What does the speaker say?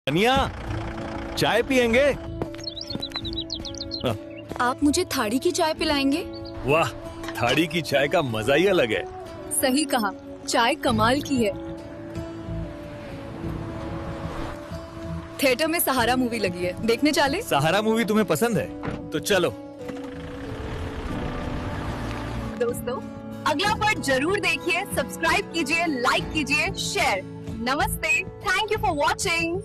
अनिया, चाय पियेंगे? आप मुझे थाड़ी की चाय पिलाएंगे? वाह, थाड़ी की चाय का मजा ही अलग है। सही कहा, चाय कमाल की है। थिएटर में सहारा मूवी लगी है, देखने चले? सहारा मूवी तुम्हें पसंद है? तो चलो। दोस्तों, अगला पार्ट जरूर देखिए, सब्सक्राइब कीजिए, लाइक कीजिए, शेयर। नमस्ते, थैंक यू फॉर वॉचिंग।